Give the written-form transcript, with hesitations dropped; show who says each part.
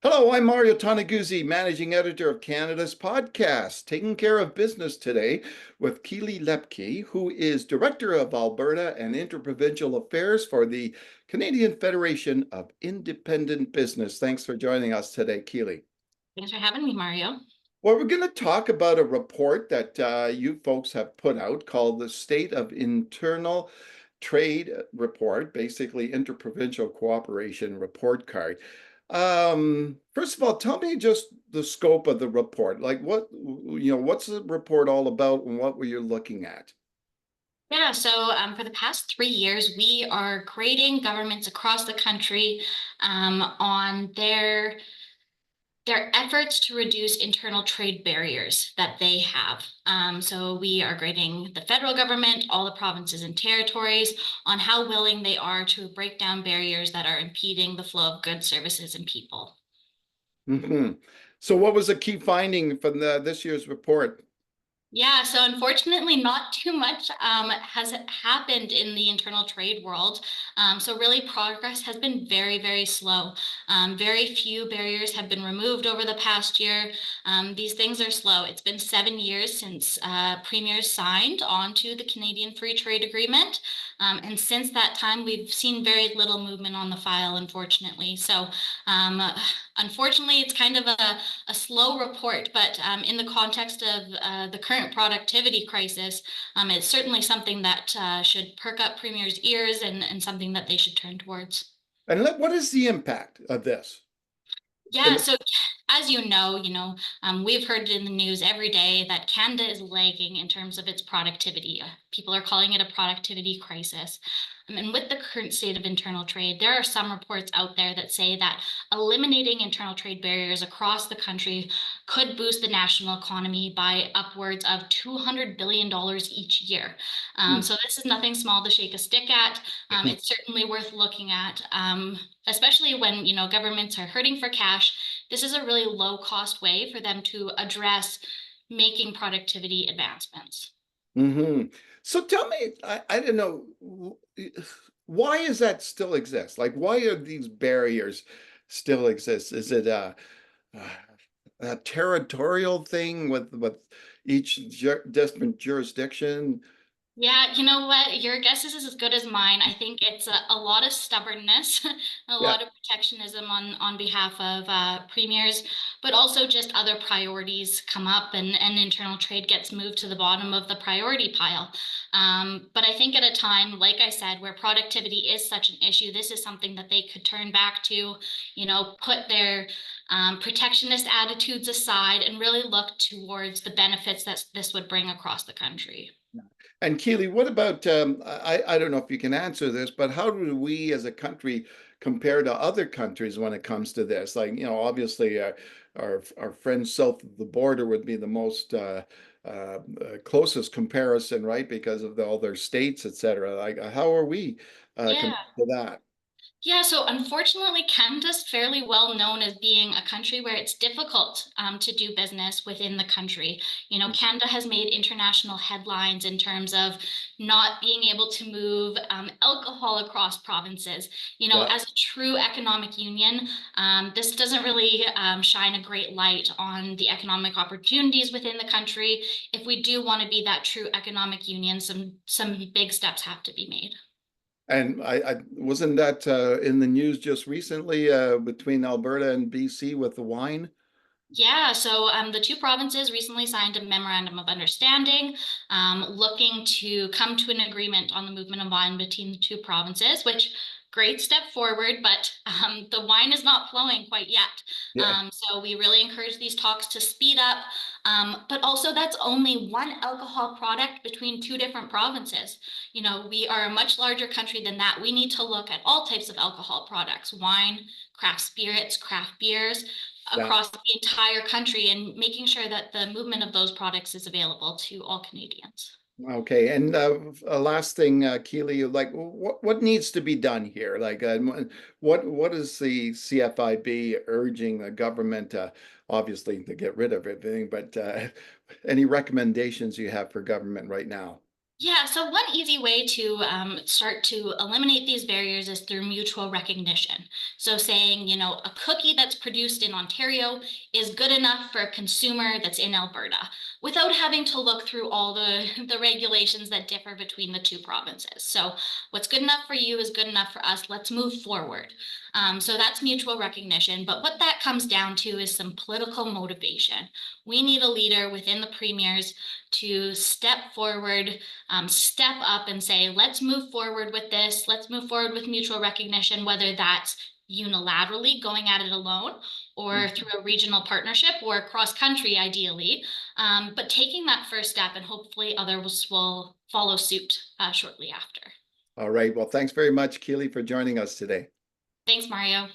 Speaker 1: Hello, I'm Mario Toneguzzi, Managing Editor of Canada's Podcast, taking care of business today with Keyli Loeppky, who is Director of Alberta and Interprovincial Affairs for the Canadian Federation of Independent Business. Thanks for joining us today, Keyli.
Speaker 2: Thanks for having me, Mario.
Speaker 1: Well, we're going to talk about a report that you folks have put out called the State of Internal Trade Report, basically Interprovincial Cooperation Report Card. First of all, tell me just the scope of the report. Like what's the report all about and what were you looking at?
Speaker 2: Yeah, so for the past 3 years, we are grading governments across the country on their efforts to reduce internal trade barriers that they have. So we are grading the federal government, all the provinces and territories on how willing they are to break down barriers that are impeding the flow of goods, services, and people.
Speaker 1: Hmm. So what was a key finding from this year's report?
Speaker 2: Yeah, so unfortunately, not too much has happened in the internal trade world. So really, progress has been very, very slow. Very few barriers have been removed over the past year. These things are slow. It's been 7 years since premiers signed onto the Canadian Free Trade Agreement. And since that time, we've seen very little movement on the file, unfortunately. So unfortunately, it's kind of a slow report, but in the context of the current productivity crisis, it's certainly something that should perk up premiers' ears and something that they should turn towards.
Speaker 1: And what is the impact of this?
Speaker 2: Yeah, so as we've heard in the news every day that Canada is lagging in terms of its productivity. People are calling it a productivity crisis. And with the current state of internal trade, there are some reports out there that say that eliminating internal trade barriers across the country could boost the national economy by upwards of $200 billion each year. So this is nothing small to shake a stick at. It's certainly worth looking at, especially when governments are hurting for cash. This is a really low cost way for them to address making productivity advancements.
Speaker 1: Hmm. So tell me, I don't know, why does that still exist? Like, why are these barriers still exist? Is it a territorial thing with each different jurisdiction?
Speaker 2: Yeah, you know what? Your guess is as good as mine. I think it's a lot of stubbornness, a
Speaker 1: Yeah.
Speaker 2: lot of protectionism on behalf of premiers, but also just other priorities come up and internal trade gets moved to the bottom of the priority pile. But I think at a time, like I said, where productivity is such an issue, this is something that they could turn back to, put their protectionist attitudes aside and really look towards the benefits that this would bring across the country.
Speaker 1: And Keyli, what about, I don't know if you can answer this, but how do we as a country compare to other countries when it comes to this? Like, obviously our friends south of the border would be the most closest comparison, right? Because of all their states, et cetera. Like, how are we
Speaker 2: Yeah.
Speaker 1: compared to that?
Speaker 2: Yeah, so unfortunately, Canada's fairly well known as being a country where it's difficult to do business within the country. Canada has made international headlines in terms of not being able to move alcohol across provinces.
Speaker 1: Yeah.
Speaker 2: As a true economic union, this doesn't really shine a great light on the economic opportunities within the country. If we do want to be that true economic union, some big steps have to be made.
Speaker 1: And I wasn't that in the news just recently between Alberta and BC with the wine?
Speaker 2: Yeah, so the two provinces recently signed a memorandum of understanding, looking to come to an agreement on the movement of wine between the two provinces, which great step forward, but the wine is not flowing quite yet.
Speaker 1: Yeah.
Speaker 2: So we really encourage these talks to speed up, but also that's only one alcohol product between two different provinces. We are a much larger country than that. We need to look at all types of alcohol products, wine, craft spirits, craft beers
Speaker 1: Yeah.
Speaker 2: across the entire country and making sure that the movement of those products is available to all Canadians.
Speaker 1: Okay, and a last thing, Keely, like what needs to be done here? Like, what is the CFIB urging the government, obviously to get rid of everything, but any recommendations you have for government right now?
Speaker 2: Yeah, so one easy way to start to eliminate these barriers is through mutual recognition. So saying, you know, a cookie that's produced in Ontario is good enough for a consumer that's in Alberta without having to look through all the regulations that differ between the two provinces. So what's good enough for you is good enough for us. Let's move forward. So that's mutual recognition. But what that comes down to is some political motivation. We need a leader within the premiers to step forward, step up and say, let's move forward with this. Let's move forward with mutual recognition, whether that's unilaterally going at it alone or
Speaker 1: Mhm.
Speaker 2: through a regional partnership or cross country, ideally. But taking that first step, and hopefully others will follow suit shortly after.
Speaker 1: All right. Well, thanks very much, Keyli, for joining us today.
Speaker 2: Thanks, Mario.